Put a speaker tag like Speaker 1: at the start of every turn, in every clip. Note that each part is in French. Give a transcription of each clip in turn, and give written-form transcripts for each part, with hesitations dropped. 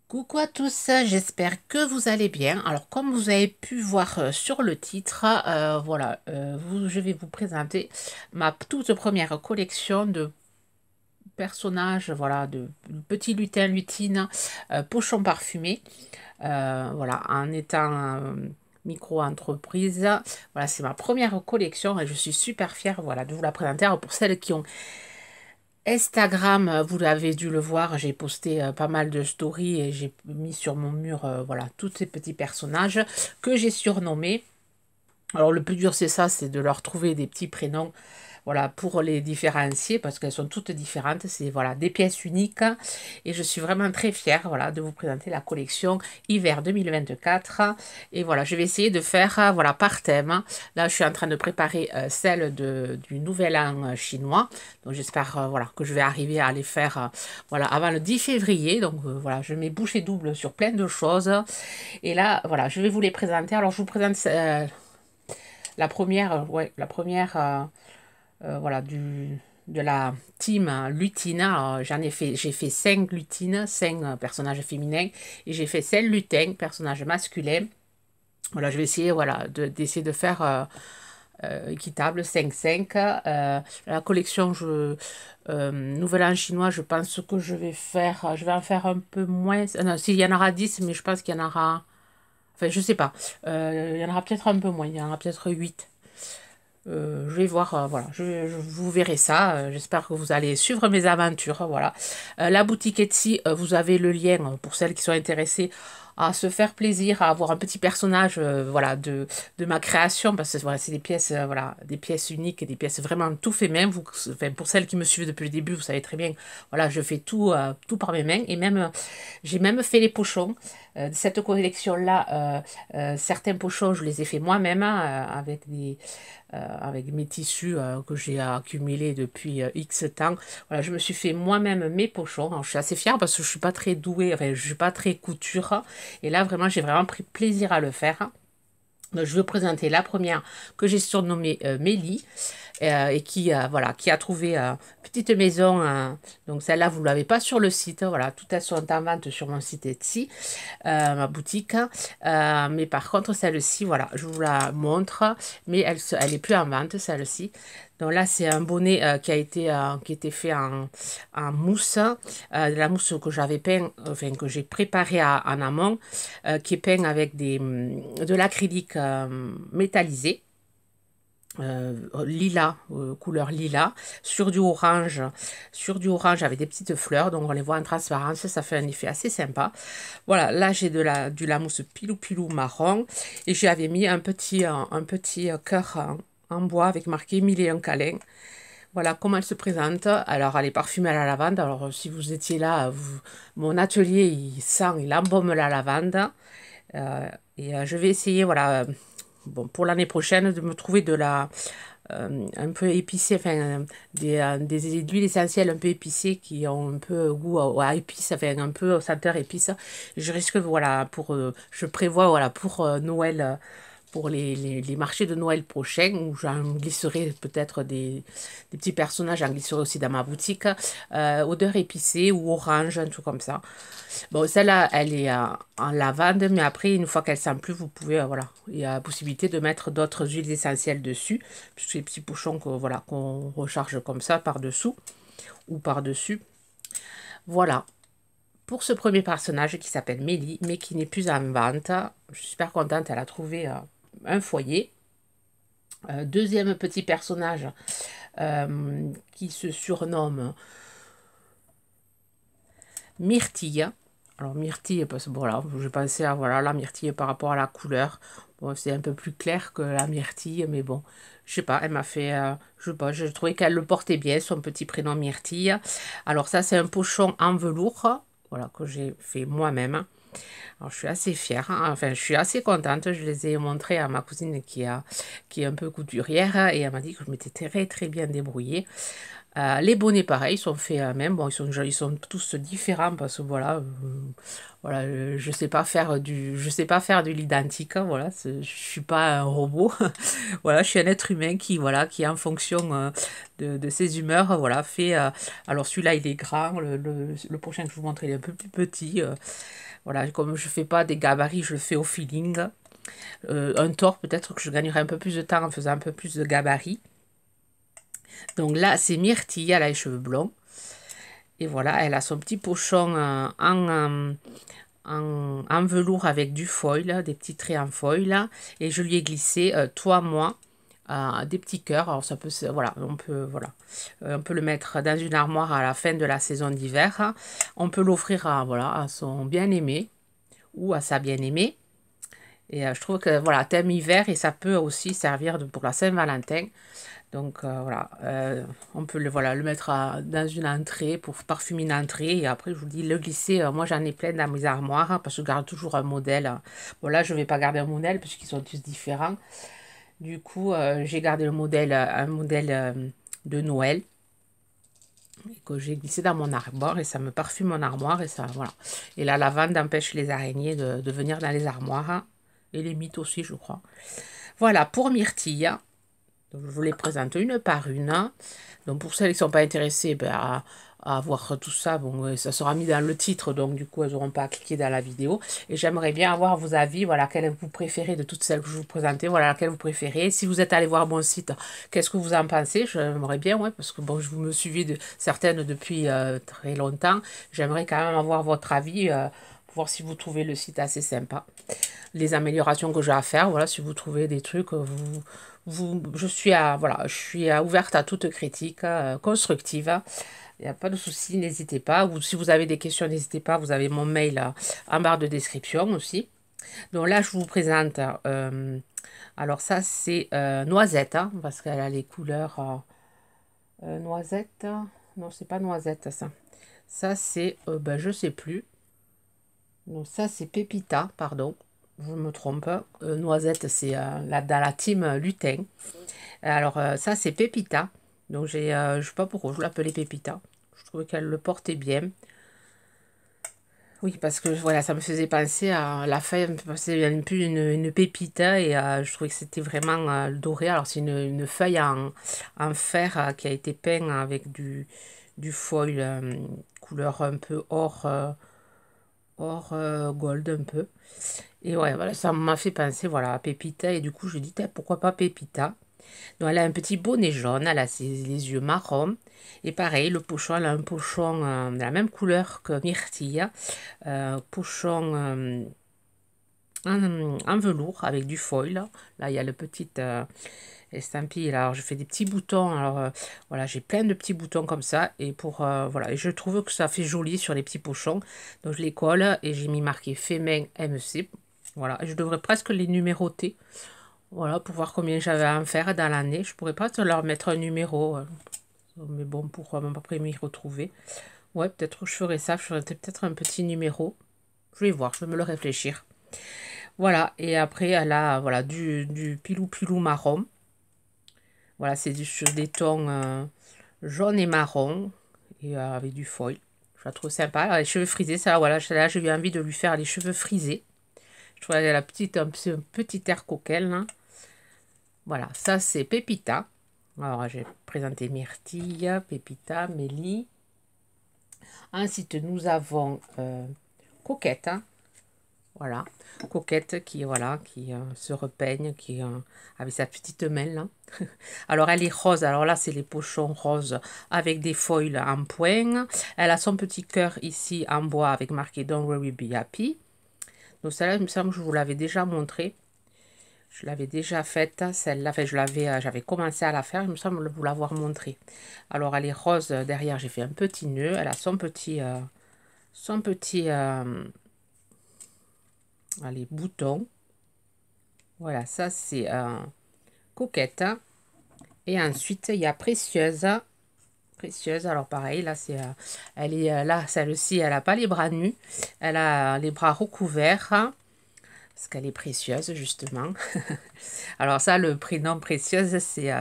Speaker 1: Coucou à tous, j'espère que vous allez bien. Alors, comme vous avez pu voir sur le titre, voilà, je vais vous présenter ma toute première collection de personnages, voilà, de petits lutins, lutines, pochons parfumés. Voilà, en étant micro-entreprise, voilà, c'est ma première collection et je suis super fière, voilà, de vous la présenter. Alors, pour celles qui ont Instagram, vous l'avez dû le voir, j'ai posté pas mal de stories et j'ai mis sur mon mur, voilà, tous ces petits personnages que j'ai surnommés. Alors le plus dur c'est ça, c'est de leur trouver des petits prénoms, voilà, pour les différencier parce qu'elles sont toutes différentes. C'est voilà des pièces uniques et je suis vraiment très fière, voilà, de vous présenter la collection hiver 2024. Et voilà, je vais essayer de faire voilà par thème. Là, je suis en train de préparer celle du Nouvel An chinois. Donc j'espère voilà que je vais arriver à les faire voilà avant le 10 février. Donc voilà, je mets bouchée double sur plein de choses. Et là, voilà, je vais vous les présenter. Alors je vous présente la première, ouais, la première, voilà, de la team lutine. Alors, j'ai fait 5 lutines, 5 personnages féminins, et j'ai fait 5 lutins, personnages masculins. Voilà, je vais essayer, voilà, d'essayer de faire équitable, 5-5. La collection, Nouvel An chinois, je pense que je vais en faire un peu moins. Non, s'il y en aura 10, mais je pense qu'il y en aura. Enfin, je sais pas. Il y en aura peut-être un peu moins, il y en aura peut-être 8. Je vais voir, voilà, vous verrez ça. J'espère que vous allez suivre mes aventures. Voilà. La boutique Etsy, vous avez le lien pour celles qui sont intéressées à se faire plaisir, à avoir un petit personnage, voilà, de ma création, parce que voilà, c'est des pièces, voilà, des pièces uniques et des pièces vraiment tout fait main. Vous, enfin, pour celles qui me suivent depuis le début, vous savez très bien, voilà, je fais tout, tout par mes mains et même, j'ai même fait les pochons. De cette collection-là, certains pochons, je les ai fait moi-même hein, avec mes tissus que j'ai accumulés depuis X temps. Voilà, je me suis fait moi-même mes pochons. Alors, je suis assez fière parce que je suis pas très douée, enfin, je suis pas très couture. Et là, vraiment, j'ai vraiment pris plaisir à le faire. Donc, je vais vous présenter la première que j'ai surnommée Mélie et qui, voilà, qui a trouvé une petite maison. Donc celle-là, vous ne l'avez pas sur le site. Voilà, toutes elles sont en vente sur mon site Etsy, ma boutique. Mais par contre, celle-ci, voilà, je vous la montre, mais elle est plus en vente, celle-ci. Donc là, c'est un bonnet qui a été fait en mousse, de la mousse que j'avais peint, enfin que j'ai préparée en amont, qui est peint avec de l'acrylique métallisé. Lilas, couleur lilas, sur du orange avec des petites fleurs, donc on les voit en transparence, ça fait un effet assez sympa. Voilà, là j'ai du la mousse pilou pilou marron et j'avais mis un petit cœur en bois avec marqué mille et un câlins. Voilà comment elle se présente. Alors elle est parfumée à la lavande. Alors si vous étiez là, mon atelier il sent, il embaume la lavande. Euh, je vais essayer, voilà, bon, pour l'année prochaine, de me trouver un peu épicé, enfin, des huiles essentielles un peu épicées qui ont un peu goût à épices, enfin, un peu senteur épice. Je risque, voilà, je prévois, voilà, pour Noël, pour les marchés de Noël prochains, où j'en glisserai peut-être des petits personnages, j'en glisserai aussi dans ma boutique, odeur épicée ou orange, un truc comme ça. Bon, celle-là, elle est en lavande, mais après, une fois qu'elle sent plus, vous pouvez, voilà, il y a la possibilité de mettre d'autres huiles essentielles dessus, puisque les petits pochons voilà, qu'on recharge comme ça par-dessous ou par-dessus. Voilà, pour ce premier personnage qui s'appelle Mélie, mais qui n'est plus en vente. Je suis super contente, elle a trouvé un foyer. Deuxième petit personnage qui se surnomme Myrtille. Alors myrtille, parce que voilà, je pensais à voilà, la myrtille par rapport à la couleur. Bon, c'est un peu plus clair que la myrtille, mais bon, je sais pas, elle m'a fait, je sais pas, je trouvais qu'elle le portait bien, son petit prénom myrtille. Alors ça, c'est un pochon en velours, voilà, que j'ai fait moi-même. Alors je suis assez fière, hein. Enfin je suis assez contente, je les ai montrés à ma cousine qui est un peu couturière et elle m'a dit que je m'étais très très bien débrouillée. Les bonnets, pareil, sont faits même. Bon, ils sont tous différents parce que voilà, voilà, je sais pas faire de l'identique. Hein, voilà, je suis pas un robot. Voilà, je suis un être humain qui, voilà, qui en fonction de ses humeurs, voilà, fait. Alors celui-là, il est grand. Le prochain que je vous montre, il est un peu plus petit. Voilà, comme je fais pas des gabarits, je le fais au feeling. Un tort, peut-être que je gagnerai un peu plus de temps en faisant un peu plus de gabarits. Donc là, c'est Myrtille, elle a les cheveux blonds. Et voilà, elle a son petit pochon en velours avec du foil, des petits traits en foil. Et je lui ai glissé, toi, moi, des petits cœurs. Alors ça peut, voilà, voilà, on peut le mettre dans une armoire à la fin de la saison d'hiver. On peut l'offrir à, voilà, à son bien-aimé ou à sa bien-aimée. Et je trouve que voilà, thème hiver et ça peut aussi servir pour la Saint-Valentin. Donc voilà, on peut voilà, le mettre dans une entrée pour parfumer une entrée. Et après, je vous dis, le glisser, moi j'en ai plein dans mes armoires parce que je garde toujours un modèle. Bon là, je ne vais pas garder un modèle parce qu'ils sont tous différents. Du coup, j'ai gardé le modèle, un modèle de Noël que j'ai glissé dans mon armoire et ça me parfume mon armoire et ça, voilà. Et la lavande empêche les araignées de venir dans les armoires et les mites aussi, je crois. Voilà, pour Myrtille. Donc, je vous les présente une par une. Donc pour celles qui ne sont pas intéressées à voir tout ça, bon, ça sera mis dans le titre, donc du coup elles n'auront pas à cliquer dans la vidéo. Et j'aimerais bien avoir vos avis, voilà, quelle vous préférez de toutes celles que je vous présentais, voilà, laquelle vous préférez. Si vous êtes allé voir mon site, qu'est-ce que vous en pensez? J'aimerais bien, ouais, parce que bon, je vous me suivez certaines depuis très longtemps. J'aimerais quand même avoir votre avis, pour voir si vous trouvez le site assez sympa. Les améliorations que j'ai à faire, voilà, si vous trouvez des trucs, je suis voilà, je suis ouverte à toute critique constructive. Il n'y a pas de souci, n'hésitez pas. Ou si vous avez des questions, n'hésitez pas. Vous avez mon mail en barre de description aussi. Donc là, je vous présente. Alors ça, c'est noisette, hein, parce qu'elle a les couleurs noisette. Non, c'est pas noisette, ça. Ça, c'est, ben, je sais plus. Donc ça, c'est pépita, pardon. Je me trompe. Noisette, c'est dans la team lutin. Alors, ça, c'est Pépita. Donc, je sais pas pourquoi je l'appelais Pépita. Je trouvais qu'elle le portait bien. Oui, parce que voilà, ça me faisait penser à la feuille, c'est un peu une pépita et je trouvais que c'était vraiment doré. Alors, c'est une feuille en fer qui a été peint avec du foil couleur un peu or gold un peu. Et ouais, voilà, ça m'a fait penser voilà, à Pépita et du coup, je dis, pourquoi pas Pépita? Donc, elle a un petit bonnet jaune, elle a les yeux marrons. Et pareil, le pochon, elle a un pochon de la même couleur que Myrtille. Pochon en velours avec du foil. Là, il y a le petit estampille. Alors, je fais des petits boutons. Alors, voilà, j'ai plein de petits boutons comme ça. Et voilà, et je trouve que ça fait joli sur les petits pochons. Donc, je les colle et j'ai mis marqué fait main MC. Voilà, je devrais presque les numéroter. Voilà, pour voir combien j'avais à en faire dans l'année. Je pourrais pas te leur mettre un numéro. Mais bon, pourquoi après m'y retrouver. Ouais, peut-être que je ferai ça. Je ferai peut-être un petit numéro. Je vais voir, je vais me le réfléchir. Voilà, et après, elle a voilà, du pilou-pilou marron. Voilà, c'est sur des tons jaune et marron. Et avec du foil. Je la trouve sympa. Alors, les cheveux frisés, ça, voilà, là, j'ai eu envie de lui faire les cheveux frisés. Je trouve qu'elle a un petit air coquel, là. Voilà, ça c'est Pépita. Alors, j'ai présenté Myrtille, Pépita, Mélie. Ensuite, nous avons Coquette. Hein. Voilà, Coquette qui, voilà, qui se repeigne, qui avec sa petite main là. Alors, elle est rose. Alors là, c'est les pochons roses avec des foils en point. Elle a son petit cœur ici en bois avec marqué Don't Worry Be Happy. Donc, celle-là, il me semble que je vous l'avais déjà montré. Je l'avais déjà faite, celle-là, j'avais commencé à la faire, il me semble vous l'avoir montré. Alors, elle est rose derrière, j'ai fait un petit nœud, elle a son petit allez, bouton. Voilà, ça c'est Coquette. Et ensuite, il y a Précieuse. Précieuse, alors pareil, là, elle est là, celle-ci, elle n'a pas les bras nus, elle a les bras recouverts. parce qu'elle est précieuse, justement. Alors ça, le prénom précieuse, c'est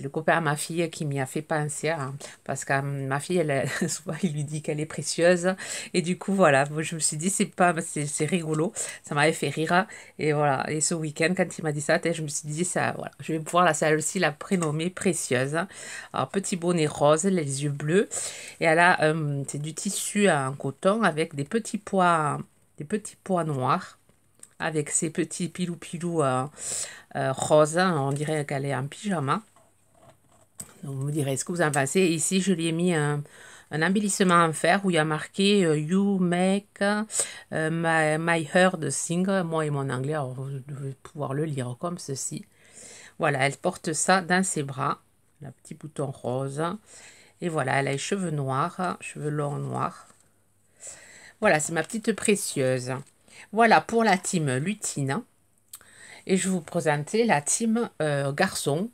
Speaker 1: le copain à ma fille qui m'y a fait penser, hein, parce que ma fille, souvent, il lui dit qu'elle est précieuse. Et du coup, voilà, moi, je me suis dit, c'est rigolo. Ça m'avait fait rire. Et voilà, et ce week-end, quand il m'a dit ça, je me suis dit, ça, voilà, je vais pouvoir, celle-ci, la prénommer précieuse. Alors, petit bonnet rose, les yeux bleus. Et elle a, c'est du tissu en coton avec des petits pois noirs avec ses petits pilou-pilou roses. On dirait qu'elle est en pyjama. Donc, vous me direz ce que vous en pensez. Ici, je lui ai mis un embellissement en fer où il y a marqué You make my heart sing. Moi et mon anglais, alors vous devez pouvoir le lire comme ceci. Voilà, elle porte ça dans ses bras. Un petit bouton rose. Et voilà, elle a les cheveux noirs, cheveux longs noirs. Voilà, c'est ma petite précieuse. Voilà pour la team lutine. Et je vais vous présenter la team garçon.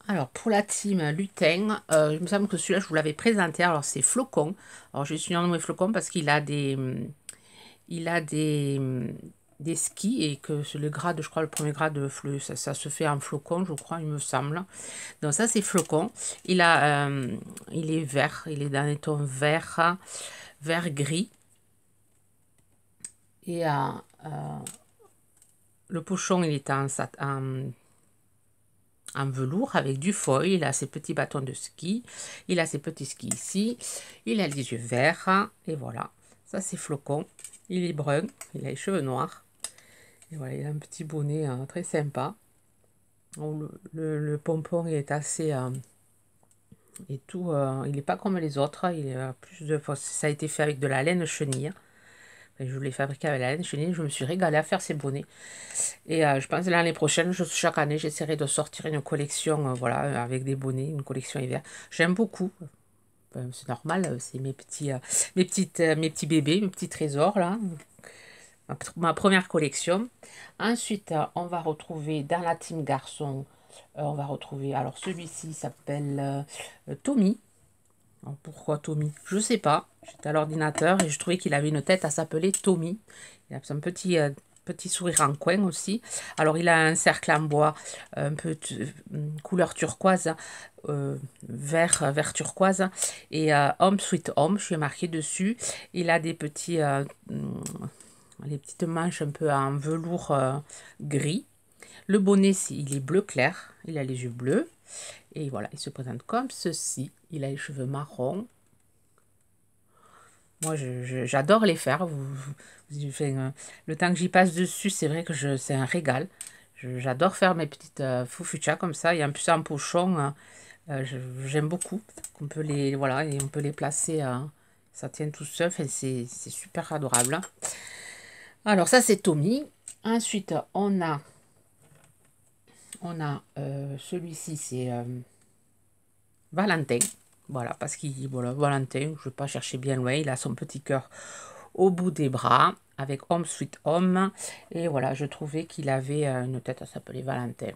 Speaker 1: Alors, pour la team lutin, il me semble que celui-là, je vous l'avais présenté. Alors, c'est Flocon. Alors, je suis nommé Flocon parce qu'il a des skis et que c'est le grade, je crois, le premier grade, ça se fait en flocon, je crois, il me semble. Donc, ça, c'est Flocon. Il est vert. Il est dans les tons vert, vert-gris. Et le pochon, il est en velours avec du foil. Il a ses petits bâtons de ski. Il a ses petits skis ici. Il a les yeux verts. Et voilà. Ça, c'est Flocon. Il est brun. Il a les cheveux noirs. Et voilà, il a un petit bonnet très sympa. Le pompon il est assez... et tout, il n'est pas comme les autres. Il est plus de... Ça a été fait avec de la laine chenille. Je l'ai fabriqué avec la laine chenille. Je me suis régalée à faire ces bonnets. Et je pense que l'année prochaine, chaque année, j'essaierai de sortir une collection voilà, avec des bonnets, une collection hiver. J'aime beaucoup. C'est normal, c'est mes petits bébés, mes petits trésors là. Ma première collection. Ensuite, on va retrouver dans la team garçon, on va retrouver, alors celui-ci s'appelle Tommy. Alors, pourquoi Tommy? Je sais pas. J'étais à l'ordinateur et je trouvais qu'il avait une tête à s'appeler Tommy. Il a son petit sourire en coin aussi. Alors, il a un cercle en bois un peu couleur turquoise, vert turquoise. Et Home Sweet Home, je suis marqué dessus. Il a des petits... les petites manches un peu en velours gris. Le bonnet, il est bleu clair. Il a les yeux bleus. Et voilà, il se présente comme ceci. Il a les cheveux marrons. Moi, j'adore les faire. Le temps que j'y passe dessus, c'est vrai que c'est un régal. J'adore faire mes petites foufuchas comme ça. Et en plus, en pochon, j'aime beaucoup. On peut voilà, et on peut les placer. Ça tient tout seul. C'est super adorable. Alors, ça, c'est Tommy. Ensuite, on a celui-ci, c'est Valentin. Voilà, parce qu'il, voilà, Valentin, je ne vais pas chercher bien loin, il a son petit cœur au bout des bras, avec Home Sweet Home. Et voilà, je trouvais qu'il avait une tête à s'appeler Valentin.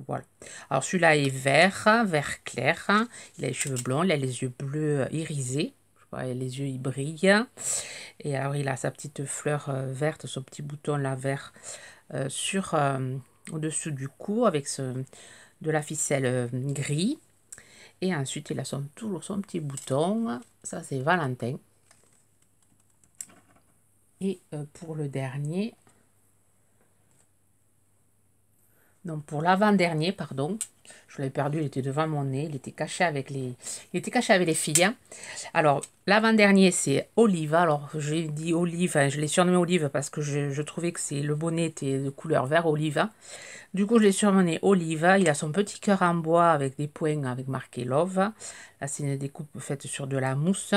Speaker 1: Voilà. Alors celui-là est vert clair. Il a les cheveux blonds, il a les yeux bleus irisés. Je vois, les yeux, ils brillent. Et alors, il a sa petite fleur verte, son petit bouton là vert au-dessus du cou avec de la ficelle gris. Et ensuite, il a toujours son petit bouton. Ça, c'est Valentin. Et pour le dernier... Non, pour l'avant-dernier, pardon. Je l'ai perdu, il était devant mon nez. Il était caché avec les filles. Alors, l'avant-dernier, c'est Olive. Alors, j'ai dit Olive, je l'ai surnommé Olive parce que je trouvais que le bonnet était de couleur vert olive. Du coup, je l'ai surnommé Olive. Il a son petit cœur en bois avec des points avec marqué Love. Là, c'est une découpe faite sur de la mousse.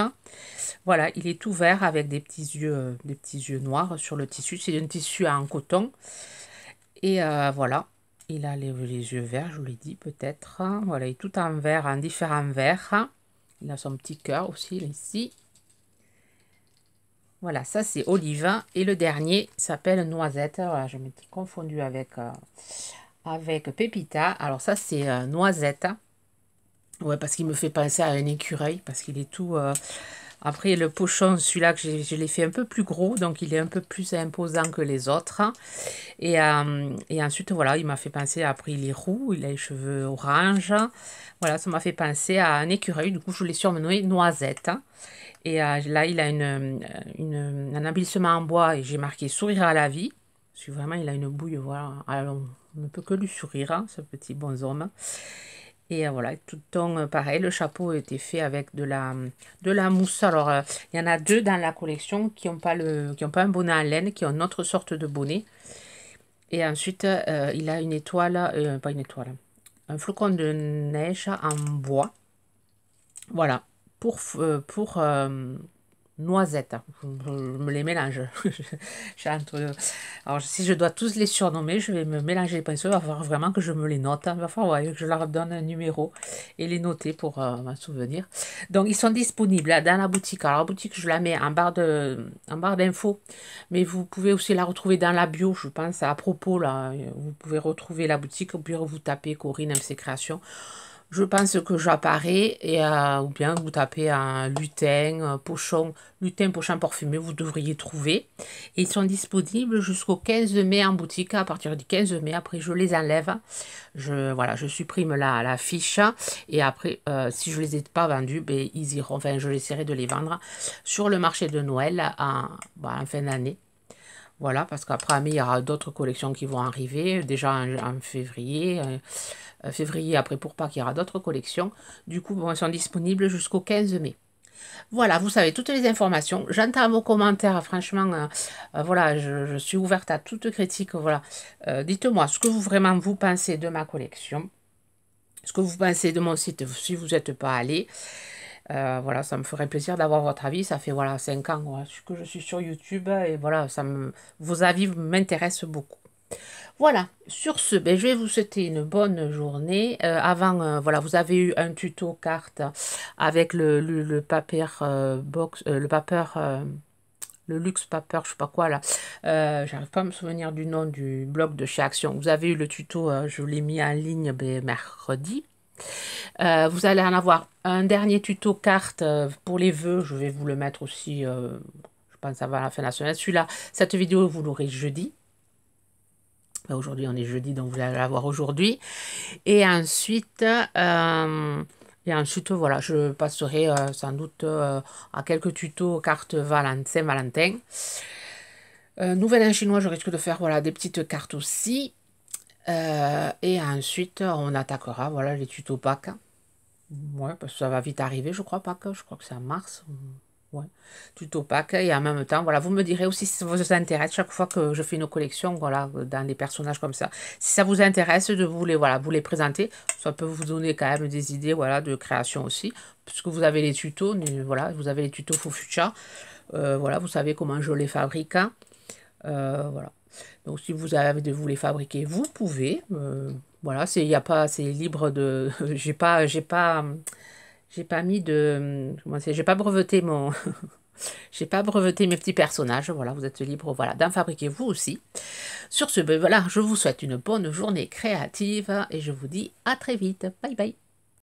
Speaker 1: Voilà, il est tout vert avec des petits yeux noirs sur le tissu. C'est un tissu en coton. Et voilà. Il a les yeux verts, je vous l'ai dit peut-être. Voilà, il est tout en vert, en différents verts. Il a son petit cœur aussi, ici. Voilà, ça c'est Olive. Et le dernier s'appelle Noisette. Voilà, je m'étais confondue avec Pépita. Alors ça c'est Noisette. Ouais, parce qu'il me fait penser à un écureuil, parce qu'il est tout... Après, le pochon, celui-là, que je l'ai fait un peu plus gros, donc il est un peu plus imposant que les autres. Et ensuite, voilà, il m'a fait penser, après, il est roux, il a les cheveux orange. Voilà, ça m'a fait penser à un écureuil, du coup, je l'ai surnommé Noisette. Et là, il a un embellissement en bois et j'ai marqué sourire à la vie. Parce que vraiment, il a une bouille, voilà. Alors, on ne peut que lui sourire, hein, ce petit bonhomme. Et voilà, tout le temps pareil, le chapeau a été fait avec de la mousse. Alors, il y en a deux dans la collection qui n'ont pas, qui ont pas un bonnet en laine, qui ont une autre sorte de bonnet. Et ensuite, il a une étoile, pas une étoile, un flocon de neige en bois. Voilà, pour noisettes. Je me les mélange. Alors, si je dois tous les surnommer, je vais me mélanger les pinceaux. Il va falloir vraiment que je me les note. Il va falloir que je leur donne un numéro et les noter pour m'en souvenir. Donc, ils sont disponibles là, dans la boutique. Alors, la boutique, je la mets en barre d'infos. Mais vous pouvez aussi la retrouver dans la bio, je pense, à propos. Là, vous pouvez retrouver la boutique. Ou bien vous tapez Corinne MC Création. Je pense que j'apparais, ou bien vous tapez un lutin, pochon parfumé, vous devriez trouver. Et ils sont disponibles jusqu'au 15 mai en boutique. À partir du 15 mai, après je les enlève. Voilà, je supprime la fiche. Et après, si je ne les ai pas vendus, ben, ils iront, enfin je essaierai de les vendre sur le marché de Noël en fin d'année. Voilà, parce qu'après, il y aura d'autres collections qui vont arriver, déjà en février. Février, après pour Pâques, il y aura d'autres collections. Du coup, bon, elles sont disponibles jusqu'au 15 mai. Voilà, vous savez toutes les informations. J'entends vos commentaires, franchement, voilà, je suis ouverte à toute critique. Voilà, dites-moi ce que vraiment vous pensez de ma collection, ce que vous pensez de mon site si vous n'êtes pas allé. Voilà, ça me ferait plaisir d'avoir votre avis. Ça fait voilà 5 ans voilà, que je suis sur YouTube et voilà, vos avis m'intéressent beaucoup. Voilà, sur ce, ben, je vais vous souhaiter une bonne journée. Voilà, vous avez eu un tuto carte avec le paper box, le luxe paper, je sais pas quoi là. J'arrive pas à me souvenir du nom du blog de chez Action. Vous avez eu le tuto, je l'ai mis en ligne ben, mercredi. Vous allez en avoir un dernier tuto carte pour les vœux. Je vais vous le mettre aussi, je pense avant la fin de la semaine. Celui-là, cette vidéo, vous l'aurez jeudi. Aujourd'hui, on est jeudi, donc vous allez la voir aujourd'hui. Et ensuite, voilà, je passerai sans doute à quelques tutos cartes Saint-Valentin. Nouvel an chinois, je risque de faire voilà, des petites cartes aussi. Et ensuite, on attaquera voilà, les tutos Pâques. Ouais, parce que ça va vite arriver, je crois, Pâques. Je crois que c'est en mars. Ouais, tuto Pâques. Et en même temps, voilà, vous me direz aussi si ça vous intéresse chaque fois que je fais une collection, voilà, dans des personnages comme ça. Si ça vous intéresse de voilà, vous les présenter, ça peut vous donner quand même des idées, voilà, de création aussi. Puisque vous avez les tutos, voilà, vous avez les tutos Fufucha. Voilà, vous savez comment je les fabrique. Hein. Voilà. Donc si vous avez de vous les fabriquer, vous pouvez. Voilà, c'est libre de. J'ai pas mis de. Comment c'est? J'ai pas breveté mon. J'ai pas breveté mes petits personnages. Voilà, vous êtes libre, voilà, d'en fabriquer vous aussi. Sur ce, ben voilà, je vous souhaite une bonne journée créative et je vous dis à très vite. Bye bye.